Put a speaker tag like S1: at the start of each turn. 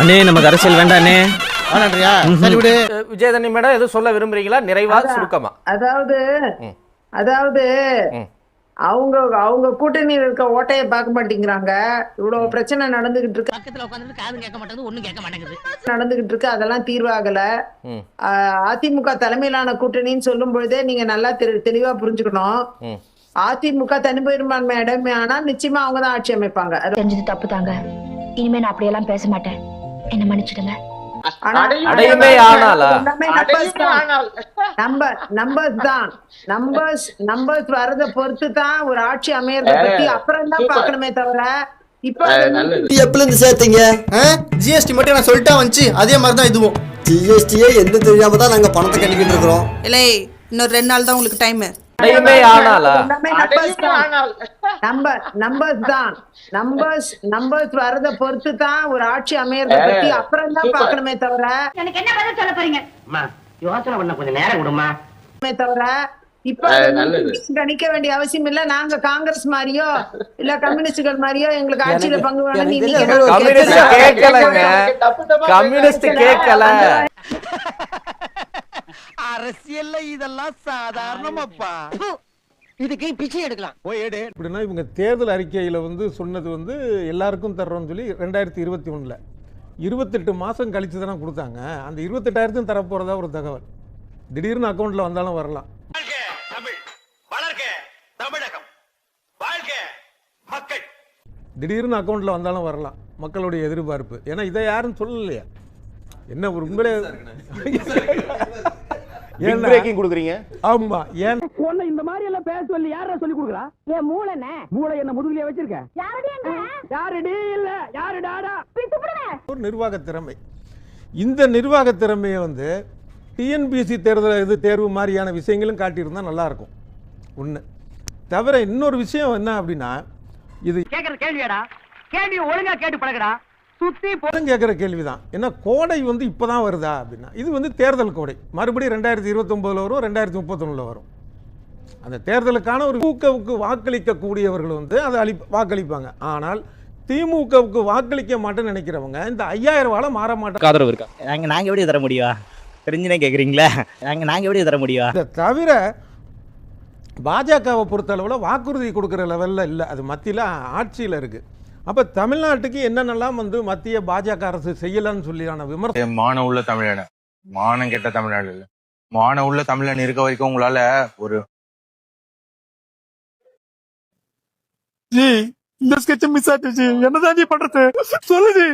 S1: அண்ணே நமக்கு அரசியல் வேண்டாண்ணே.
S2: வேணான்றியா? சரி விடு.
S3: விஜயதண்ணி மேடம் எதுவும் சொல்ல விரும்புறீங்களா? நிறைவா சுருக்கமா?
S4: அதாவது அவங்க அவங்க கூட்டணியில் இருக்க ஓட்டையை பார்க்க மாட்டேங்கிறாங்க. இவ்வளவு பிரச்சனை நடந்துகிட்டு இருக்கு,
S5: பக்கத்துல உட்கார்ந்து காது கேட்க மாட்டேங்குது, ஒண்ணும் கேட்க மாட்டேங்குது.
S4: நடந்துகிட்டு இருக்கு. அதெல்லாம் தீர்வாகல. அதிமுக தலைமையிலான கூட்டணின்னு சொல்லும் பொழுதே நீங்க நல்லா தெளிவா புரிஞ்சுக்கணும். அதிமுக தனிப்பெரும்பான்மை இடமே ஆனால் நிச்சயமா அவங்கதான் ஆட்சி அமைப்பாங்க.
S6: தெரிஞ்சது தப்பு தாங்க. இனிமே நான் அப்படியெல்லாம் பேச மாட்டேன், என்ன மன்னிச்சிடுங்க.
S3: அடையுமே ஆனாலா?
S4: நம்பர்ஸ் வரத பொறுத்து தான் ஒரு ஆட்சி அமையறத பத்தி அப்புறம் தான் பாக்கணுமே தவிர இப்ப
S2: எப்பல இருந்து சேர்த்தீங்க? ஜிஎஸ்டி மட்டும் நான் சொல்லிட்டா வந்துச்சு, அதே மாதிரி தான் இதுவும்.
S7: ஜிஎஸ்டியே எந்த தெரியாம தான் நாங்க பணத்தை கட்டிக்கிட்டு இருக்கிறோம்.
S8: இல்லை, இன்னொரு 2 நாள் தான் உங்களுக்கு டைம்.
S3: அடையுமே ஆனாலா?
S4: நம்பர்ஸ் வரத பொறுத்து தான் ஒரு ஆட்சி அமையறத பத்தி அப்புறம் தான் பாக்கணுமே தவிர
S6: எனக்கு என்ன பதில் சொல்ல போறீங்க?
S5: யோசனை பண்ண கொஞ்சம் நேரம் கொடுமா.
S4: தவிர இப்ப கணிக்க வேண்டிய அவசியம் இல்ல. நாங்க காங்கிரஸ் மாதிரியோ இல்ல கம்யூனிஸ்டுகள் மாதிரியோ எங்களுக்கு ஆட்சியில பங்கு வேணும்.
S3: கம்யூனிஸ்ட் கேட்கலங்க, கம்யூனிஸ்ட் கேட்கல.
S2: அரசியல்ல இதெல்லாம் சாதாரணமாப்பா.
S5: இதுக்கு பிச்சை எடுக்கலாம்.
S9: இப்படின்னா இவங்க தேர்தல் அறிக்கையில் சொன்னது எல்லாருக்கும் தர்றோம்னு சொல்லி 2021 28 மாதம் கழிச்சு தானே கொடுத்தாங்க. அந்த 28,000 தரப்போகிறதா ஒரு தகவல். திடீர்னு அக்கௌண்ட்டில் வந்தாலும் வரலாம். திடீர்னு அக்கௌண்ட்டில் வந்தாலும் வரலாம் மக்களுடைய எதிர்பார்ப்பு. ஏன்னா இதை யாரும் சொல்லலையா? என்ன ஒரு உங்களே
S3: பிரேக்கிங் கொடுக்குறீங்க.
S9: ஆமா, ஏன்
S5: இந்த மாதிரி எல்லாம் பேச சொல்லி யாரா சொல்லி கொடுக்குறா? என் மூளை என்ன முதுகுலயே வச்சிருக்க? யாருடி இல்ல யாருடாடா?
S9: ஒரு நிர்வாக திறமை. இந்த நிர்வாக திறமையை டிஎன்பிஎஸ்சி தேர்வு மாதிரியான விஷயங்களும் காட்டியிருந்தா நல்லா இருக்கும். ஒன்று தவிர இன்னொரு விஷயம் என்ன அப்படின்னா, இது
S5: கேக்குற கேள்வியாடா, கேள்வி ஒழுங்கா கேட்டு பழகடா. சுத்தி
S9: கேட்குற கேள்விதான். ஏன்னா கோடை இப்போதான் வருதா அப்படின்னா, இது தேர்தல் கோடை. மறுபடியும் 2029 வரும், 2031 வரும். அந்த தேர்தலுக்கான ஒரு திமுகவுக்கு வாக்களிக்கக்கூடியவர்கள் அதை வாக்களிப்பாங்க. ஆனால் திமுகவுக்கு வாக்களிக்க மாட்டேன்னு நினைக்கிறவங்க இந்த 5000 வாழ மாற மாட்டாங்க.
S1: ஆதரவு இருக்கா?
S7: நாங்க எப்படி தர முடியும்? தெரிஞ்சுனே கேக்குறீங்களா? நாங்க எப்படி தர முடியும்?
S9: இதை தவிர பாஜகவை பொறுத்தளவில் வாக்குறுதி கொடுக்குற லெவலில் இல்லை. அது மத்தியில் ஆட்சியில் இருக்குது. அப்போ தமிழ்நாட்டுக்கு என்னென்னலாம் மத்திய பாஜக அரசு செய்யலன்னு சொல்லியான விமர்சனம்.
S10: மான உள்ள தமிழன, மானம் கெட்ட தமிழ்நாடு இல்லை, மான உள்ள தமிழன் இருக்க வரைக்கும் உங்களால ஒரு
S9: இந்த ஸ்கெட்ச் மிஸ் ஆச்சு. என்னதான் பண்றது சொல்லுது.